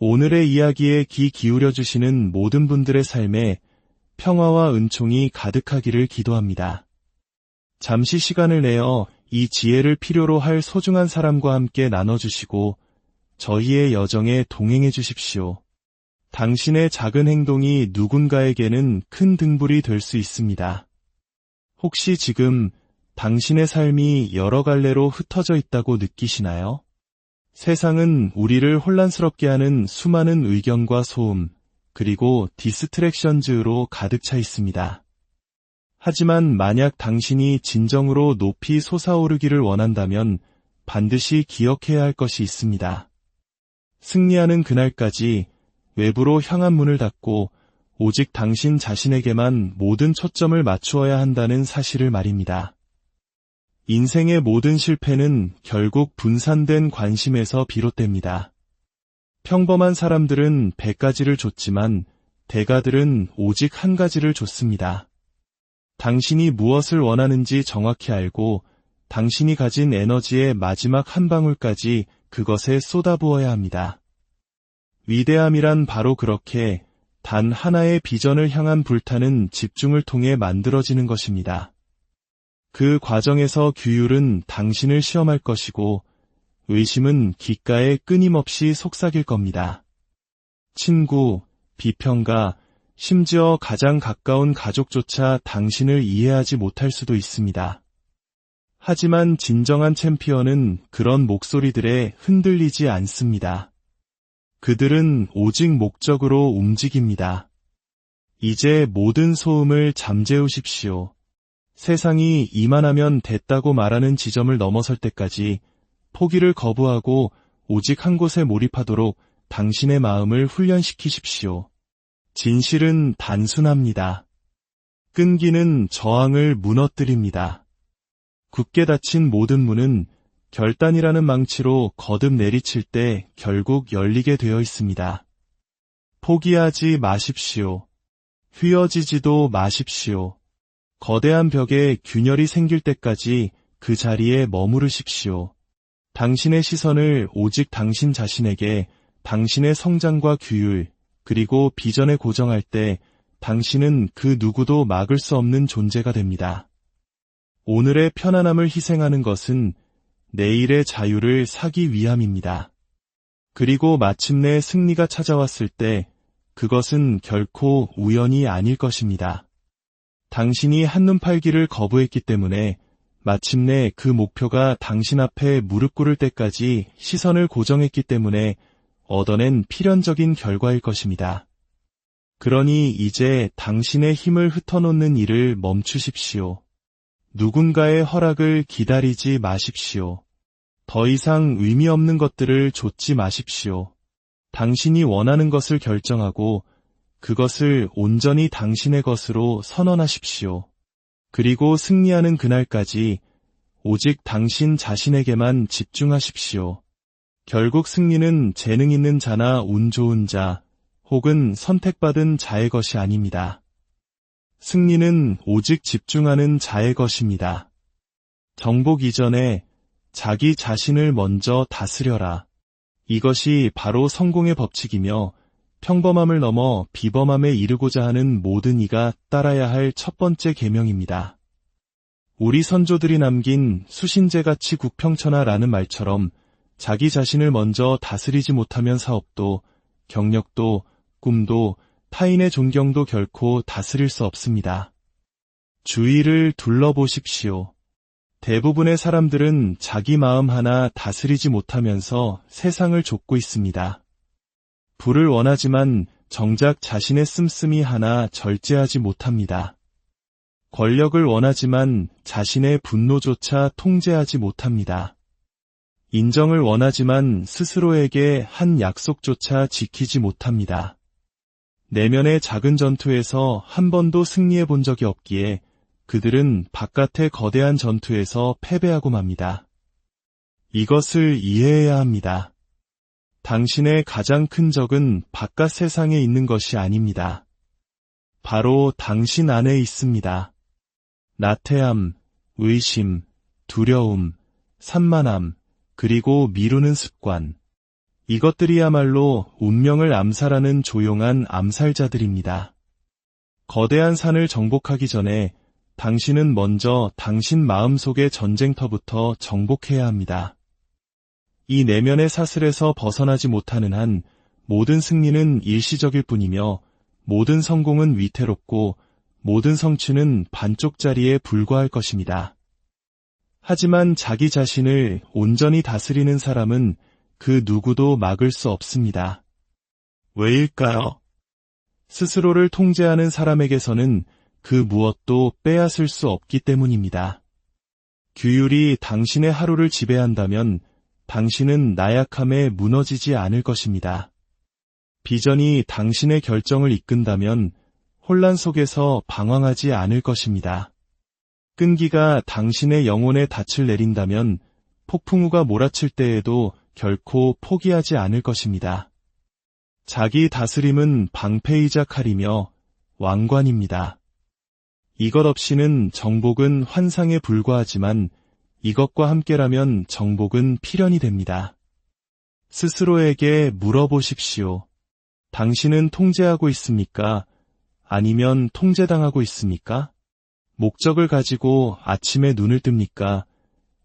오늘의 이야기에 귀 기울여 주시는 모든 분들의 삶에 평화와 은총이 가득하기를 기도합니다. 잠시 시간을 내어 이 지혜를 필요로 할 소중한 사람과 함께 나눠주시고 저희의 여정에 동행해 주십시오. 당신의 작은 행동이 누군가에게는 큰 등불이 될 수 있습니다. 혹시 지금 당신의 삶이 여러 갈래로 흩어져 있다고 느끼시나요? 세상은 우리를 혼란스럽게 하는 수많은 의견과 소음, 그리고 디스트랙션즈로 가득 차 있습니다. 하지만 만약 당신이 진정으로 높이 솟아오르기를 원한다면 반드시 기억해야 할 것이 있습니다. 승리하는 그날까지 외부로 향한 문을 닫고 오직 당신 자신에게만 모든 초점을 맞추어야 한다는 사실을 말입니다. 인생의 모든 실패는 결국 분산된 관심에서 비롯됩니다. 평범한 사람들은 100가지를 줬지만 대가들은 오직 한 가지를 줬습니다. 당신이 무엇을 원하는지 정확히 알고 당신이 가진 에너지의 마지막 한 방울까지 그것에 쏟아부어야 합니다. 위대함이란 바로 그렇게 단 하나의 비전을 향한 불타는 집중을 통해 만들어지는 것입니다. 그 과정에서 규율은 당신을 시험할 것이고 의심은 귓가에 끊임없이 속삭일 겁니다. 친구, 비평가, 심지어 가장 가까운 가족조차 당신을 이해하지 못할 수도 있습니다. 하지만 진정한 챔피언은 그런 목소리들에 흔들리지 않습니다. 그들은 오직 목적으로 움직입니다. 이제 모든 소음을 잠재우십시오. 세상이 이만하면 됐다고 말하는 지점을 넘어설 때까지 포기를 거부하고 오직 한 곳에 몰입하도록 당신의 마음을 훈련시키십시오. 진실은 단순합니다. 끈기는 저항을 무너뜨립니다. 굳게 닫힌 모든 문은 결단이라는 망치로 거듭 내리칠 때 결국 열리게 되어 있습니다. 포기하지 마십시오. 휘어지지도 마십시오. 거대한 벽에 균열이 생길 때까지 그 자리에 머무르십시오. 당신의 시선을 오직 당신 자신에게, 당신의 성장과 규율, 그리고 비전에 고정할 때 당신은 그 누구도 막을 수 없는 존재가 됩니다. 오늘의 편안함을 희생하는 것은 내일의 자유를 사기 위함입니다. 그리고 마침내 승리가 찾아왔을 때 그것은 결코 우연이 아닐 것입니다. 당신이 한눈 팔기를 거부했기 때문에 마침내 그 목표가 당신 앞에 무릎 꿇을 때까지 시선을 고정했기 때문에 얻어낸 필연적인 결과일 것입니다. 그러니 이제 당신의 힘을 흩어놓는 일을 멈추십시오. 누군가의 허락을 기다리지 마십시오. 더 이상 의미 없는 것들을 좇지 마십시오. 당신이 원하는 것을 결정하고 그것을 온전히 당신의 것으로 선언하십시오. 그리고 승리하는 그날까지 오직 당신 자신에게만 집중하십시오. 결국 승리는 재능 있는 자나 운 좋은 자, 혹은 선택받은 자의 것이 아닙니다. 승리는 오직 집중하는 자의 것입니다. 정복 이전에 자기 자신을 먼저 다스려라. 이것이 바로 성공의 법칙이며 평범함을 넘어 비범함에 이르고자 하는 모든 이가 따라야 할 첫 번째 계명입니다. 우리 선조들이 남긴 수신제같이 국평천하라는 말처럼 자기 자신을 먼저 다스리지 못하면 사업도, 경력도, 꿈도, 타인의 존경도 결코 다스릴 수 없습니다. 주위를 둘러보십시오. 대부분의 사람들은 자기 마음 하나 다스리지 못하면서 세상을 좇고 있습니다. 부를 원하지만 정작 자신의 씀씀이 하나 절제하지 못합니다. 권력을 원하지만 자신의 분노조차 통제하지 못합니다. 인정을 원하지만 스스로에게 한 약속조차 지키지 못합니다. 내면의 작은 전투에서 한 번도 승리해 본 적이 없기에 그들은 바깥의 거대한 전투에서 패배하고 맙니다. 이것을 이해해야 합니다. 당신의 가장 큰 적은 바깥 세상에 있는 것이 아닙니다. 바로 당신 안에 있습니다. 나태함, 의심, 두려움, 산만함, 그리고 미루는 습관. 이것들이야말로 운명을 암살하는 조용한 암살자들입니다. 거대한 산을 정복하기 전에 당신은 먼저 당신 마음속의 전쟁터부터 정복해야 합니다. 이 내면의 사슬에서 벗어나지 못하는 한 모든 승리는 일시적일 뿐이며 모든 성공은 위태롭고 모든 성취는 반쪽짜리에 불과할 것입니다. 하지만 자기 자신을 온전히 다스리는 사람은 그 누구도 막을 수 없습니다. 왜일까요? 스스로를 통제하는 사람에게서는 그 무엇도 빼앗을 수 없기 때문입니다. 규율이 당신의 하루를 지배한다면 당신은 나약함에 무너지지 않을 것입니다. 비전이 당신의 결정을 이끈다면 혼란 속에서 방황하지 않을 것입니다. 끈기가 당신의 영혼에 닻을 내린다면 폭풍우가 몰아칠 때에도 결코 포기하지 않을 것입니다. 자기 다스림은 방패이자 칼이며 왕관입니다. 이것 없이는 정복은 환상에 불과하지만 이것과 함께라면 정복은 필연이 됩니다. 스스로에게 물어보십시오. 당신은 통제하고 있습니까? 아니면 통제당하고 있습니까? 목적을 가지고 아침에 눈을 뜹니까?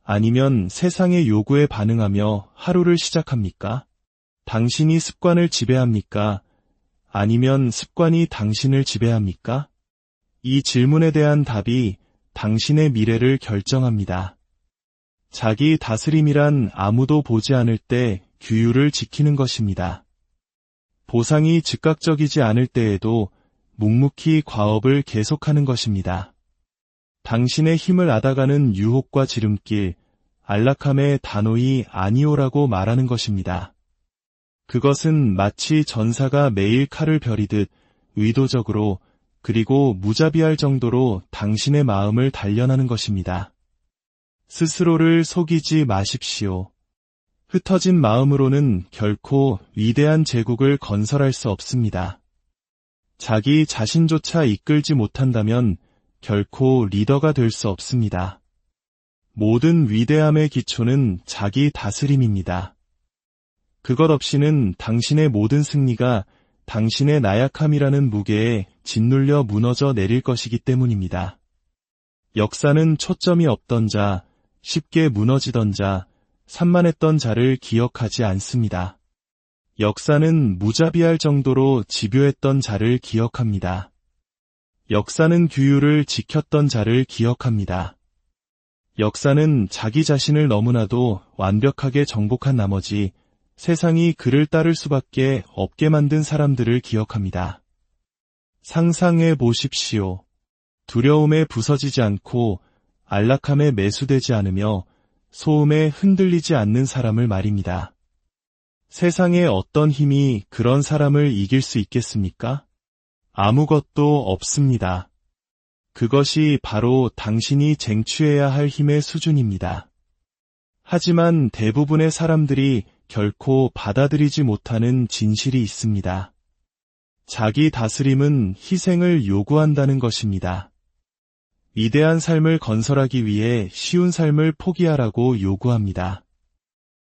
아니면 세상의 요구에 반응하며 하루를 시작합니까? 당신이 습관을 지배합니까? 아니면 습관이 당신을 지배합니까? 이 질문에 대한 답이 당신의 미래를 결정합니다. 자기 다스림이란 아무도 보지 않을 때 규율을 지키는 것입니다. 보상이 즉각적이지 않을 때에도 묵묵히 과업을 계속하는 것입니다. 당신의 힘을 앗아가는 유혹과 지름길, 안락함에 단호히 아니오라고 말하는 것입니다. 그것은 마치 전사가 매일 칼을 벼리듯 의도적으로 그리고 무자비할 정도로 당신의 마음을 단련하는 것입니다. 스스로를 속이지 마십시오. 흩어진 마음으로는 결코 위대한 제국을 건설할 수 없습니다. 자기 자신조차 이끌지 못한다면 결코 리더가 될 수 없습니다. 모든 위대함의 기초는 자기 다스림입니다. 그것 없이는 당신의 모든 승리가 당신의 나약함이라는 무게에 짓눌려 무너져 내릴 것이기 때문입니다. 역사는 초점이 없던 자, 쉽게 무너지던 자, 산만했던 자를 기억하지 않습니다. 역사는 무자비할 정도로 집요했던 자를 기억합니다. 역사는 규율을 지켰던 자를 기억합니다. 역사는 자기 자신을 너무나도 완벽하게 정복한 나머지 세상이 그를 따를 수밖에 없게 만든 사람들을 기억합니다. 상상해 보십시오. 두려움에 부서지지 않고 안락함에 매수되지 않으며 소음에 흔들리지 않는 사람을 말입니다. 세상에 어떤 힘이 그런 사람을 이길 수 있겠습니까? 아무것도 없습니다. 그것이 바로 당신이 쟁취해야 할 힘의 수준입니다. 하지만 대부분의 사람들이 결코 받아들이지 못하는 진실이 있습니다. 자기 다스림은 희생을 요구한다는 것입니다. 위대한 삶을 건설하기 위해 쉬운 삶을 포기하라고 요구합니다.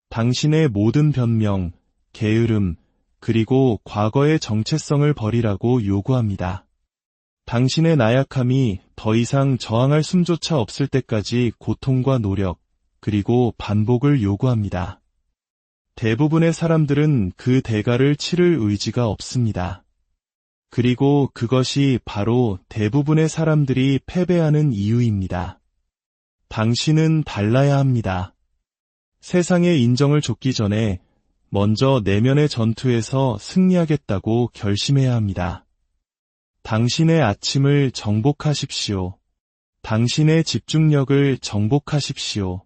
당신의 모든 변명, 게으름, 그리고 과거의 정체성을 버리라고 요구합니다. 당신의 나약함이 더 이상 저항할 숨조차 없을 때까지 고통과 노력, 그리고 반복을 요구합니다. 대부분의 사람들은 그 대가를 치를 의지가 없습니다. 그리고 그것이 바로 대부분의 사람들이 패배하는 이유입니다. 당신은 달라야 합니다. 세상의 인정을 줬기 전에 먼저 내면의 전투에서 승리하겠다고 결심해야 합니다. 당신의 아침을 정복하십시오. 당신의 집중력을 정복하십시오.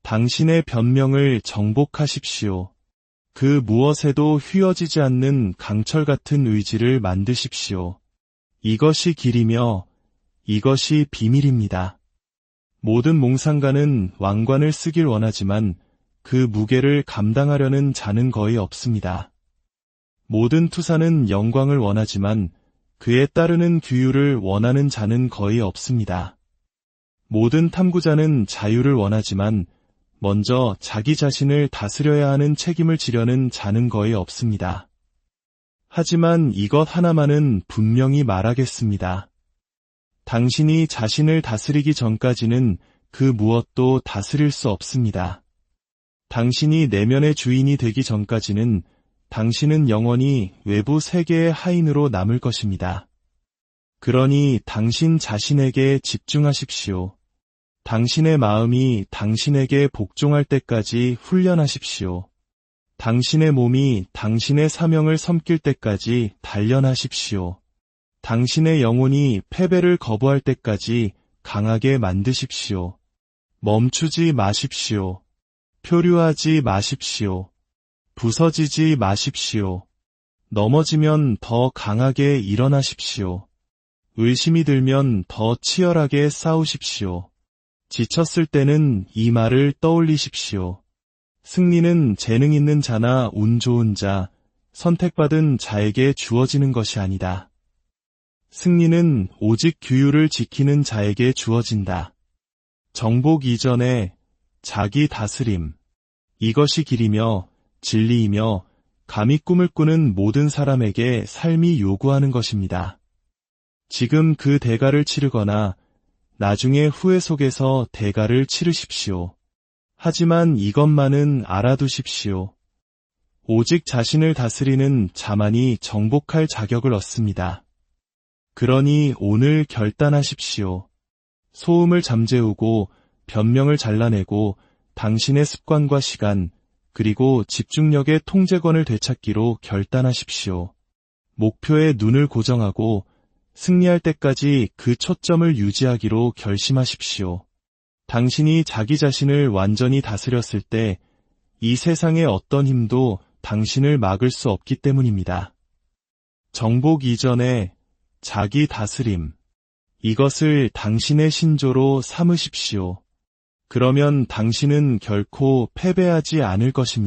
당신의 변명을 정복하십시오. 그 무엇에도 휘어지지 않는 강철 같은 의지를 만드십시오. 이것이 길이며 이것이 비밀입니다. 모든 몽상가는 왕관을 쓰길 원하지만 그 무게를 감당하려는 자는 거의 없습니다. 모든 투사는 영광을 원하지만 그에 따르는 규율을 원하는 자는 거의 없습니다. 모든 탐구자는 자유를 원하지만 먼저 자기 자신을 다스려야 하는 책임을 지려는 자는 거의 없습니다. 하지만 이것 하나만은 분명히 말하겠습니다. 당신이 자신을 다스리기 전까지는 그 무엇도 다스릴 수 없습니다. 당신이 내면의 주인이 되기 전까지는 당신은 영원히 외부 세계의 하인으로 남을 것입니다. 그러니 당신 자신에게 집중하십시오. 당신의 마음이 당신에게 복종할 때까지 훈련하십시오. 당신의 몸이 당신의 사명을 섬길 때까지 단련하십시오. 당신의 영혼이 패배를 거부할 때까지 강하게 만드십시오. 멈추지 마십시오. 표류하지 마십시오. 부서지지 마십시오. 넘어지면 더 강하게 일어나십시오. 의심이 들면 더 치열하게 싸우십시오. 지쳤을 때는 이 말을 떠올리십시오. 승리는 재능 있는 자나 운 좋은 자, 선택받은 자에게 주어지는 것이 아니다. 승리는 오직 규율을 지키는 자에게 주어진다. 정복 이전에 자기 다스림. 이것이 길이며 진리이며 감히 꿈을 꾸는 모든 사람에게 삶이 요구하는 것입니다. 지금 그 대가를 치르거나 나중에 후회 속에서 대가를 치르십시오. 하지만 이것만은 알아두십시오. 오직 자신을 다스리는 자만이 정복할 자격을 얻습니다. 그러니 오늘 결단하십시오. 소음을 잠재우고 변명을 잘라내고 당신의 습관과 시간, 그리고 집중력의 통제권을 되찾기로 결단하십시오. 목표에 눈을 고정하고 승리할 때까지 그 초점을 유지하기로 결심하십시오. 당신이 자기 자신을 완전히 다스렸을 때 이 세상의 어떤 힘도 당신을 막을 수 없기 때문입니다. 정복 이전에 자기 다스림. 이것을 당신의 신조로 삼으십시오. 그러면 당신은 결코 패배하지 않을 것입니다.